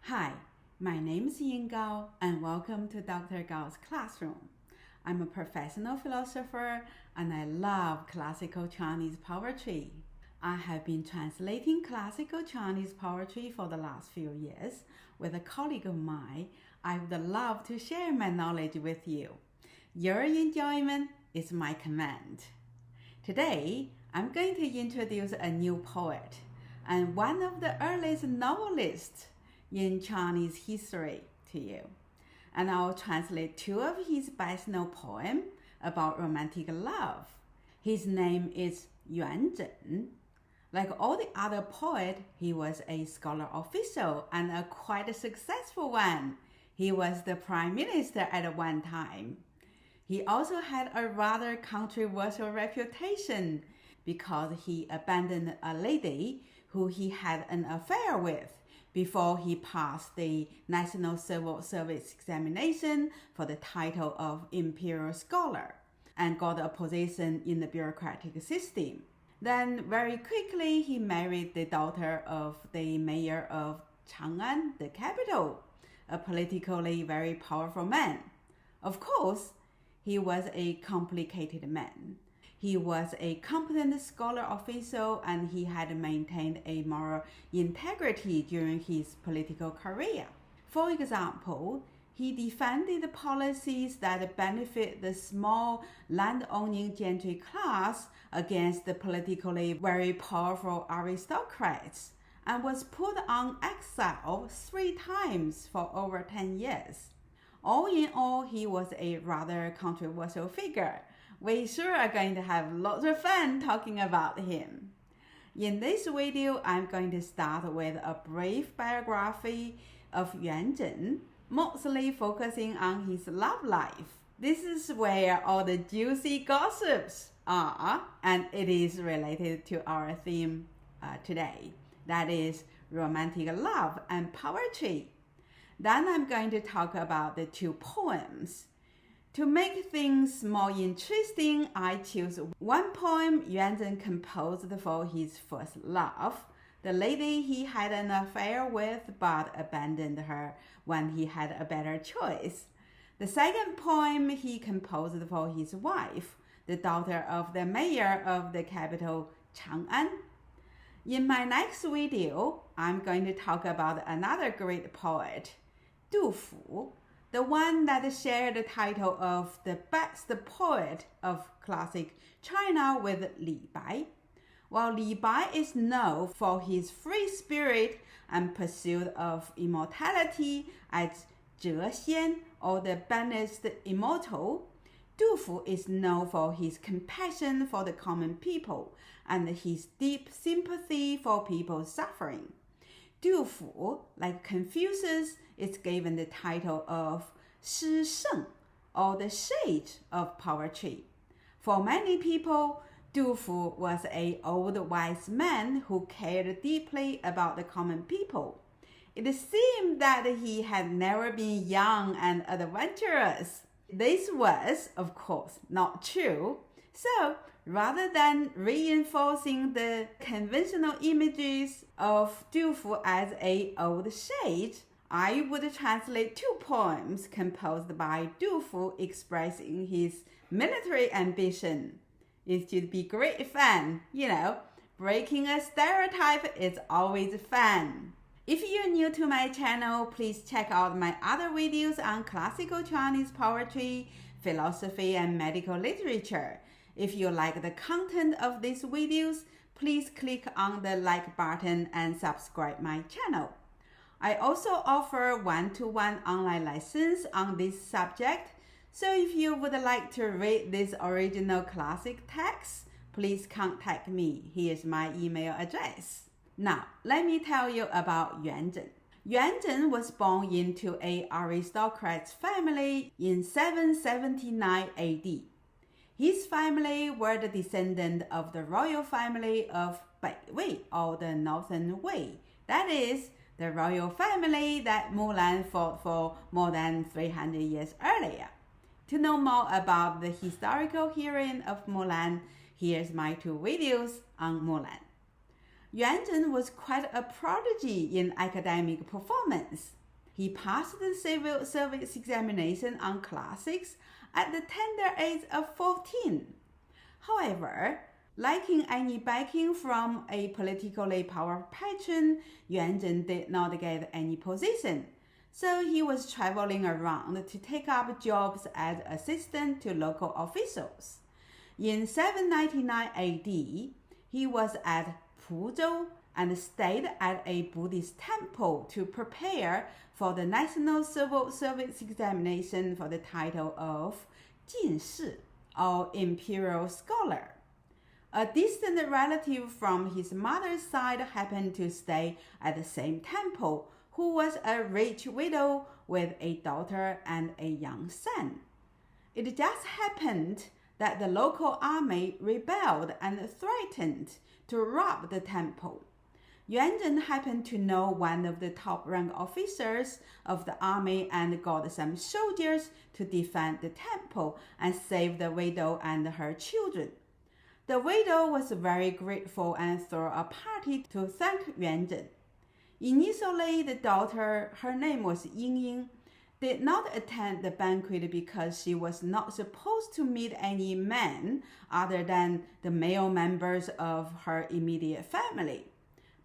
Hi, my name is Ying Gao and welcome to Dr. Gao's classroom. I'm a professional philosopher and I love classical Chinese poetry. I have been translating classical Chinese poetry for the last few years. With a colleague of mine, I would love to share my knowledge with you. Your enjoyment is my command. Today, I'm going to introduce a new poet and one of the earliest novelists in Chinese history to you. And I'll translate two of his best-known poems about romantic love. His name is Yuan Zhen. Like all the other poets, he was a scholar official and a quite successful one. He was the prime minister at one time. He also had a rather controversial reputation because he abandoned a lady who he had an affair with before he passed the National Civil Service examination for the title of Imperial Scholar and got a position in the bureaucratic system. Then very quickly he married the daughter of the mayor of Chang'an, the capital, a politically very powerful man. Of course, he was a complicated man. He was a competent scholar official and he had maintained a moral integrity during his political career. For example, he defended policies that benefit the small land-owning gentry class against the politically very powerful aristocrats and was put on exile 3 times for over 10 years. All in all, he was a rather controversial figure. We sure are going to have lots of fun talking about him. In this video, I'm going to start with a brief biography of Yuan Zhen, mostly focusing on his love life. This is where all the juicy gossips are, and it is related to our theme today. That is romantic love and poetry. Then I'm going to talk about the 2 poems. To make things more interesting, I choose one poem Yuan Zhen composed for his first love, the lady he had an affair with but abandoned her when he had a better choice. The second poem he composed for his wife, the daughter of the mayor of the capital, Chang'an. In my next video, I'm going to talk about another great poet, Du Fu, the one that shared the title of the best poet of classic China with Li Bai. While Li Bai is known for his free spirit and pursuit of immortality as Zhe Xian, or the banished immortal, Du Fu is known for his compassion for the common people and his deep sympathy for people suffering. Du Fu, like Confucius, is given the title of Shi Sheng, or the sage of poetry. For many people, Du Fu was an old wise man who cared deeply about the common people. It seemed that he had never been young and adventurous. This was, of course, not true. So, rather than reinforcing the conventional images of Du Fu as an old sage, I would translate 2 poems composed by Du Fu expressing his military ambition. It should be great fun, breaking a stereotype is always fun. If you're new to my channel, please check out my other videos on classical Chinese poetry, philosophy, and medical literature. If you like the content of these videos, please click on the like button and subscribe my channel. I also offer one-to-one online lessons on this subject, so if you would like to read this original classic text, please contact me. Here's my email address. Now, let me tell you about Yuan Zhen. Yuan Zhen was born into an aristocrat's family in 779 AD. His family were the descendant of the royal family of Beiwei, or the Northern Wei. That is, the royal family that Mulan fought for more than 300 years earlier. To know more about the historical heroine of Mulan, here's my 2 videos on Mulan. Yuan Zhen was quite a prodigy in academic performance. He passed the civil service examination on classics at the tender age of 14. However, lacking any backing from a politically powerful patron, Yuan Zhen did not get any position. So he was traveling around to take up jobs as assistant to local officials. In 799 AD, he was at Puzhou and stayed at a Buddhist temple to prepare for the National Civil Service examination for the title of Jin Shi, or Imperial Scholar. A distant relative from his mother's side happened to stay at the same temple, who was a rich widow with a daughter and a young son. It just happened that the local army rebelled and threatened to rob the temple. Yuan Zhen happened to know one of the top-ranked officers of the army and got some soldiers to defend the temple and save the widow and her children. The widow was very grateful and threw a party to thank Yuan Zhen. Initially, the daughter, her name was Ying Ying, did not attend the banquet because she was not supposed to meet any men other than the male members of her immediate family.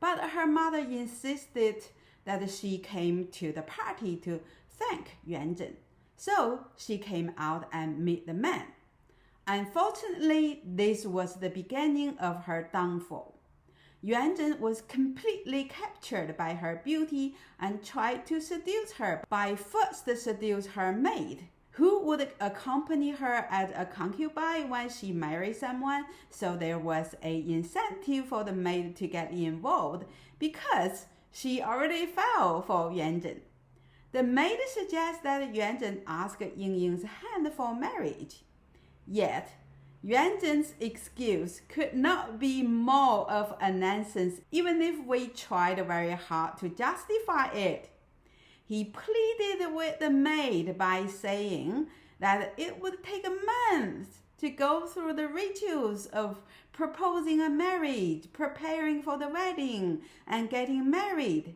But her mother insisted that she came to the party to thank Yuan Zhen. So she came out and met the men. Unfortunately, this was the beginning of her downfall. Yuan Zhen was completely captured by her beauty and tried to seduce her by first seduce her maid, who would accompany her as a concubine when she married someone, so there was an incentive for the maid to get involved because she already fell for Yuan Zhen. The maid suggests that Yuan Zhen ask Ying Ying's hand for marriage. Yet, Yuan Zhen's excuse could not be more of a nonsense even if we tried very hard to justify it. He pleaded with the maid by saying that it would take a month to go through the rituals of proposing a marriage, preparing for the wedding, and getting married.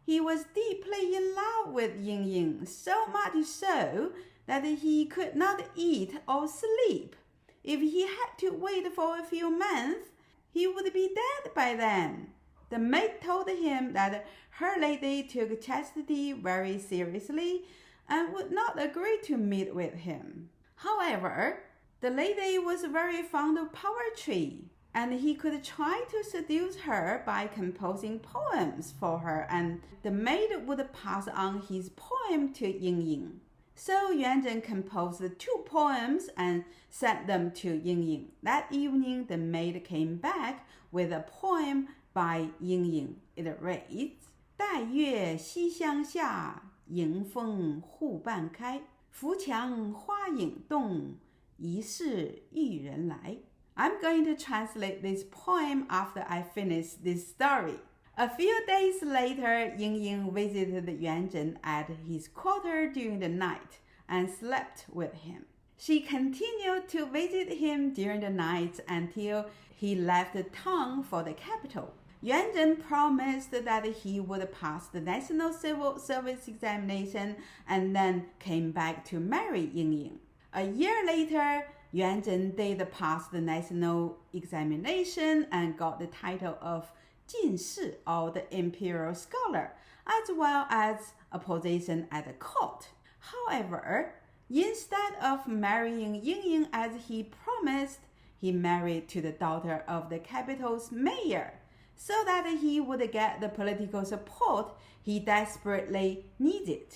He was deeply in love with Ying Ying, so much so that he could not eat or sleep. If he had to wait for a few months, he would be dead by then. The maid told him that her lady took chastity very seriously and would not agree to meet with him. However, the lady was very fond of poetry, and he could try to seduce her by composing poems for her, and the maid would pass on his poem to Ying Ying. So Yuan Zhen composed 2 poems and sent them to Ying Ying. That evening, the maid came back with a poem by Ying Ying. It reads, 待月西厢下，迎风户半开。扶墙花影动，疑是玉人来。 I'm going to translate this poem after I finish this story. A few days later, Ying Ying visited Yuan Zhen at his quarter during the night and slept with him. She continued to visit him during the night until he left town for the capital. Yuan Zhen promised that he would pass the National Civil Service examination and then came back to marry Ying Ying. A year later, Yuan Zhen did pass the national examination and got the title of Jin Shi, or the Imperial Scholar, as well as a position at the court. However, instead of marrying Ying Ying as he promised, he married to the daughter of the capital's mayor, so that he would get the political support he desperately needed.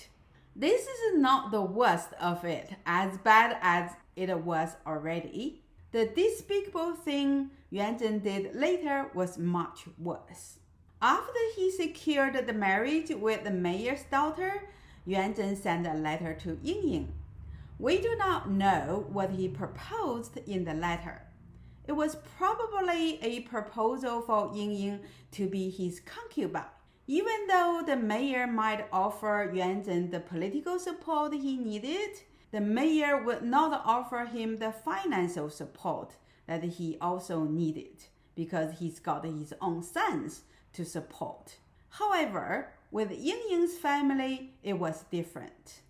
This is not the worst of it, as bad as it was already. The despicable thing Yuan Zhen did later was much worse. After he secured the marriage with the mayor's daughter, Yuan Zhen sent a letter to Ying Ying. We do not know what he proposed in the letter. It was probably a proposal for Ying Ying to be his concubine. Even though the mayor might offer Yuan Zhen the political support he needed, the mayor would not offer him the financial support that he also needed, because he's got his own sons to support. However, with Ying Ying's family, it was different.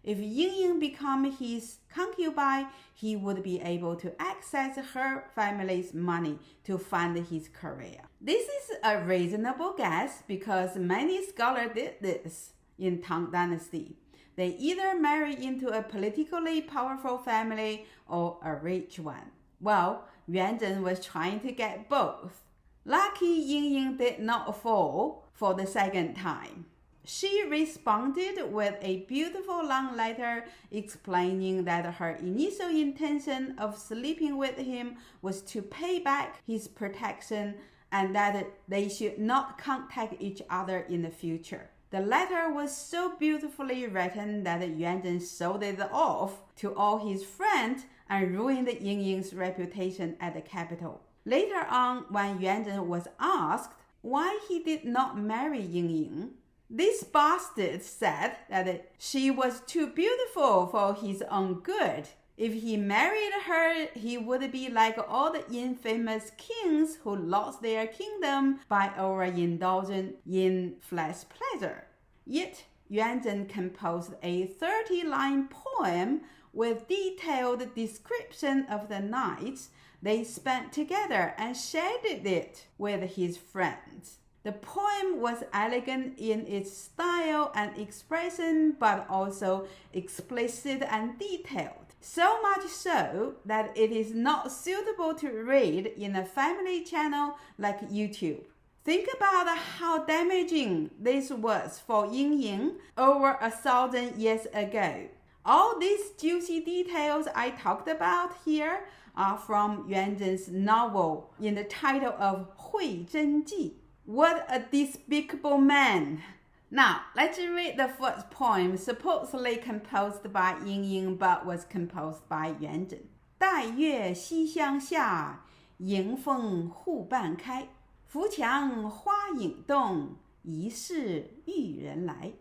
If Ying Ying became his concubine, he would be able to access her family's money to fund his career. This is a reasonable guess because many scholars did this in Tang Dynasty. They either marry into a politically powerful family or a rich one. Well, Yuan Zhen was trying to get both. Lucky Ying Ying did not fall for the second time. She responded with a beautiful long letter explaining that her initial intention of sleeping with him was to pay back his protection and that they should not contact each other in the future. The letter was so beautifully written that Yuan Zhen sold it off to all his friends and ruined Ying Ying's reputation at the capital. Later on, when Yuan Zhen was asked why he did not marry Ying Ying, this bastard said that she was too beautiful for his own good. If he married her, he would be like all the infamous kings who lost their kingdom by overindulging in flesh pleasure. Yet, Yuan Zhen composed a 30-line poem with detailed description of the nights they spent together and shared it with his friends. The poem was elegant in its style and expression, but also explicit and detailed. So much so that it is not suitable to read in a family channel like YouTube. Think about how damaging this was for Ying Ying over 1,000 years ago. All these juicy details I talked about here are from Yuan Zhen's novel in the title of Hui Zhen Ji. What a despicable man! Now, let's read the first poem supposedly composed by Ying Ying but was composed by Yuan Zhen. 待月西厢下，迎风户半开。扶墙花影动，疑是玉人来。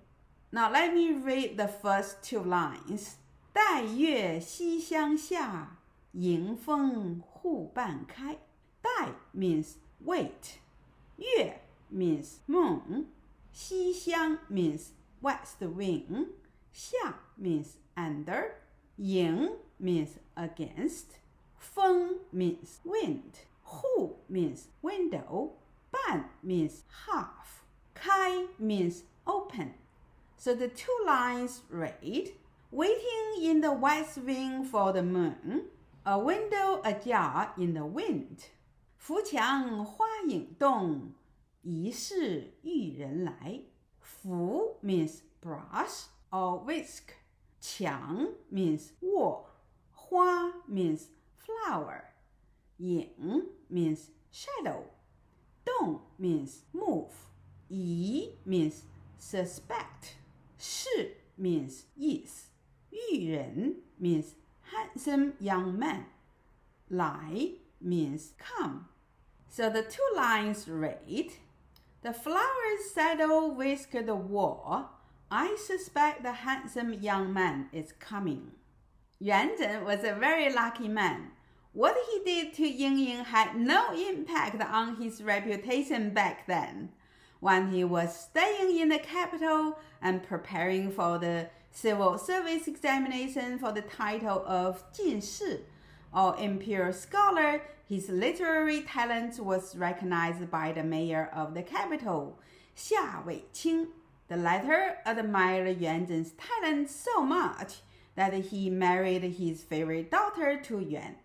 Now, let me read the first two lines. 待月西厢下，迎风户半开。待 means wait. 月 means moon. 西厢 means west wing. 下 means under. 迎 means against. 风 means wind. 户 means window. 半 means half. 开 means open. So the two lines read, waiting in the west wing for the moon, a window ajar in the wind. 扶墙花影动，疑是玉人来。扶 means brush or whisk. 墙 means wall. 花 means flower. 影 means shadow. 动 means move. 疑 means suspect. 是 means is. 玉人 means handsome young man. 来 means come. So the two lines read, the flowers settle whisk the wall. I suspect the handsome young man is coming. Yuan Zhen was a very lucky man. What he did to Ying Ying had no impact on his reputation back then. When he was staying in the capital and preparing for the civil service examination for the title of 进士, or imperial scholar, his literary talent was recognized by the mayor of the capital, Xia Weiqing. The latter admired Yuan Zhen's talent so much that he married his favorite daughter to Yuan.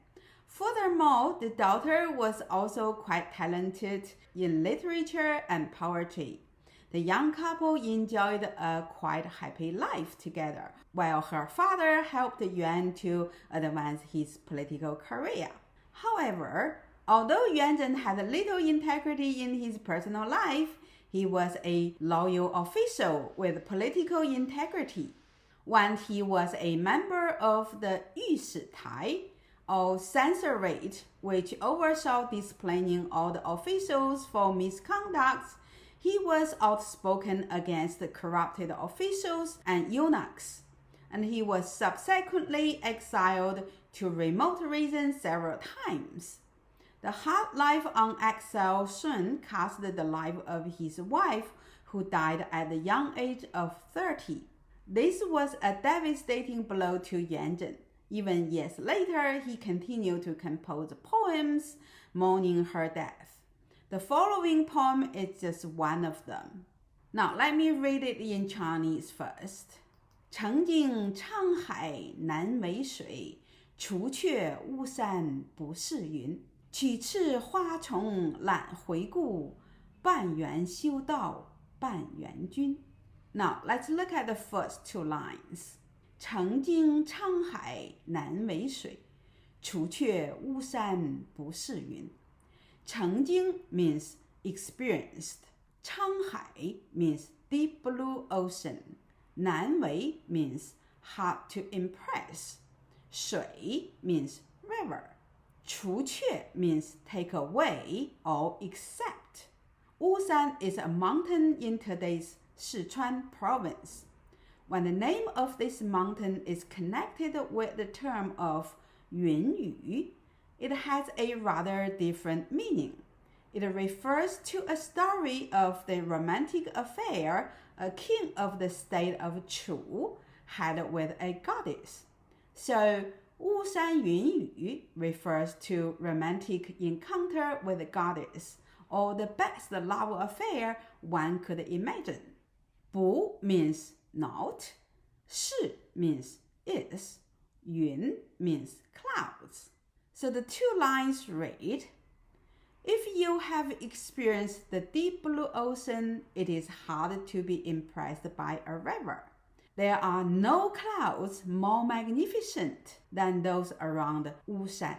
Furthermore, the daughter was also quite talented in literature and poetry. The young couple enjoyed a quite happy life together, while her father helped Yuan to advance his political career. However, although Yuan Zhen had little integrity in his personal life, he was a loyal official with political integrity. When he was a member of the Yushitai, or censorate, which oversaw disciplining all the officials for misconduct, he was outspoken against the corrupted officials and eunuchs, and he was subsequently exiled to remote regions several times. The hard life on exile soon cast the life of his wife, who died at the young age of 30. This was a devastating blow to Yuan Zhen. Even years later, he continued to compose poems mourning her death. The following poem is just one of them. Now, let me read it in Chinese first. 曾经沧海难为水，除却巫山不是云。几次花丛懒回顾，半缘修道半缘君。Now, let's look at the first two lines. 曾经沧海难为水，除却巫山不是云。曾经 means experienced. 沧海 means deep blue ocean. 难为 means hard to impress. 水 means river. 除却 means take away or accept. Wushan is a mountain in today's Sichuan province. When the name of this mountain is connected with the term of Yuan Yu, it has a rather different meaning. It refers to a story of the romantic affair a king of the state of Chu had with a goddess. So, Wu Shan Yun Yu refers to romantic encounter with a goddess, or the best love affair one could imagine. Bu means not, shi means is, yun means clouds. So the two lines read, if you have experienced the deep blue ocean, it is hard to be impressed by a river. There are no clouds more magnificent than those around Wushan.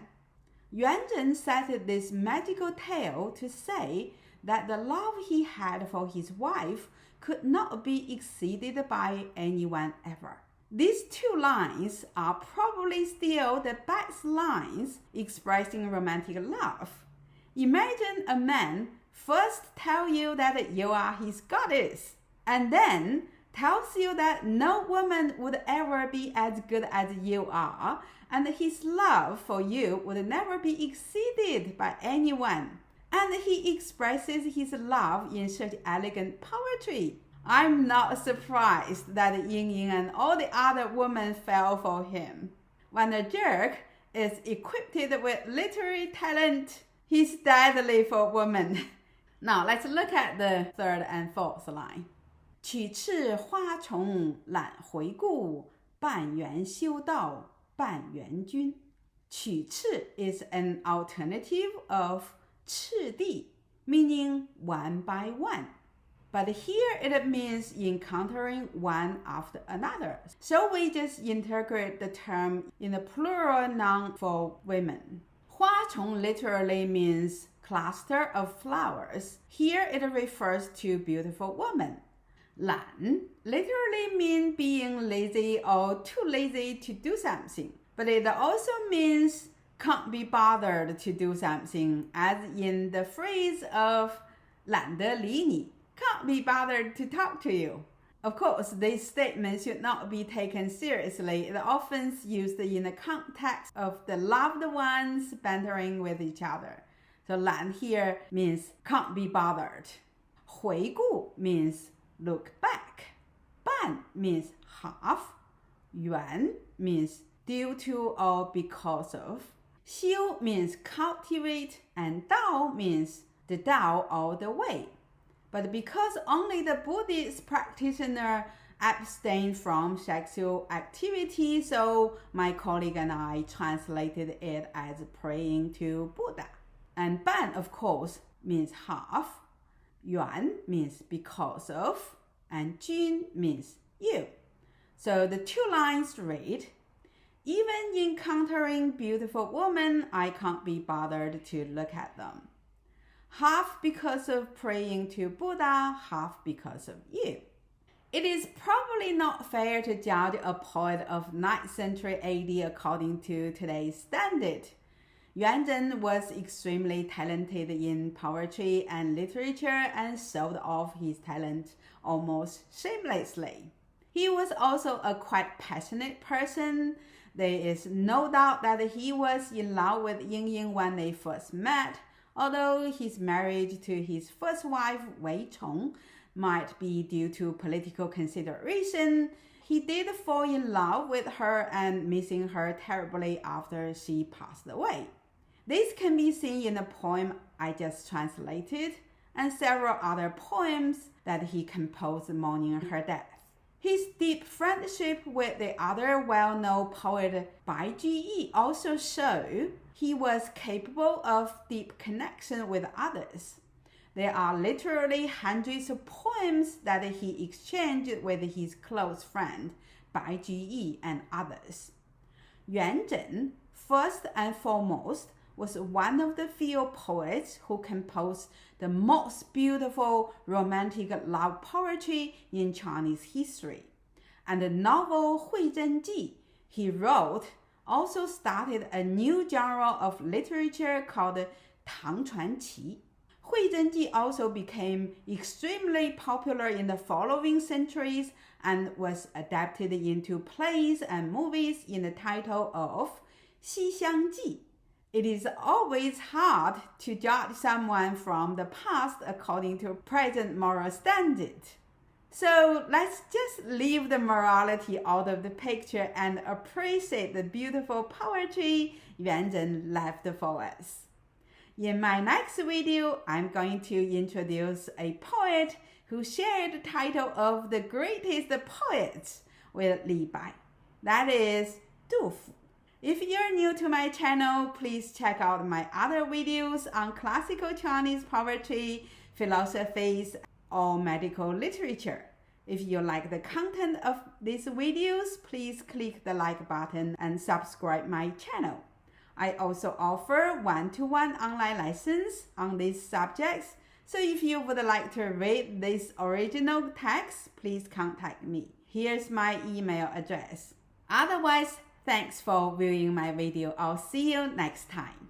Yuan Zhen cited this magical tale to say that the love he had for his wife could not be exceeded by anyone ever. These two lines are probably still the best lines expressing romantic love. Imagine a man first tell you that you are his goddess, and then tells you that no woman would ever be as good as you are, and his love for you would never be exceeded by anyone. And he expresses his love in such elegant poetry. I'm not surprised that Ying Ying and all the other women fell for him. When a jerk is equipped with literary talent, he's deadly for women. Now let's look at the third and fourth line. 几次花丛懒回顾，半缘修道半缘君。几次 is an alternative of 次第, meaning one by one. But here it means encountering one after another. So we just integrate the term in the plural noun for women. 花丛 literally means cluster of flowers. Here it refers to beautiful women. 懒 literally means being lazy or too lazy to do something. But it also means can't be bothered to do something, as in the phrase of 懒得理你, can't be bothered to talk to you. Of course, this statement should not be taken seriously. It often is used in the context of the loved ones bantering with each other. So 懒 here means can't be bothered. 回顾 means look back. 半 means half. Yuan means due to or because of. 修 means cultivate, and Dao means the Dao or the way. But because only the Buddhist practitioner abstain from sexual activity, so my colleague and I translated it as praying to Buddha. And Ban, of course, means half. Yuan means because of, and Jin means you. So the two lines read, even encountering beautiful women, I can't be bothered to look at them. Half because of praying to Buddha, half because of you. It is probably not fair to judge a poet of 9th century AD according to today's standard. Yuan Zhen was extremely talented in poetry and literature and showed off his talent almost shamelessly. He was also a quite passionate person, There is no doubt that he was in love with Ying Ying when they first met, although his marriage to his first wife, Wei Chong, might be due to political consideration. He did fall in love with her and missing her terribly after she passed away. This can be seen in the poem I just translated and several other poems that he composed mourning her death. His deep friendship with the other well-known poet Bai Juyi also show he was capable of deep connection with others. There are literally hundreds of poems that he exchanged with his close friend Bai Juyi and others. Yuan Zhen, first and foremost, was one of the few poets who composed the most beautiful romantic love poetry in Chinese history. And the novel Hui Zhen Ji he wrote also started a new genre of literature called Tang Chuan Qi. Hui Zhen Ji also became extremely popular in the following centuries and was adapted into plays and movies in the title of Xi Xiang Ji. It is always hard to judge someone from the past according to present moral standards. So let's just leave the morality out of the picture and appreciate the beautiful poetry Yuan Zhen left for us. In my next video, I'm going to introduce a poet who shared the title of the greatest poets with Li Bai. That is Du Fu. If you're new to my channel, please check out my other videos on classical Chinese poetry, philosophies, or medical literature. If you like the content of these videos, please click the like button and subscribe my channel. I also offer one-to-one online lessons on these subjects, so if you would like to read this original text, please contact me. Here's my email address. Otherwise, thanks for viewing my video. I'll see you next time.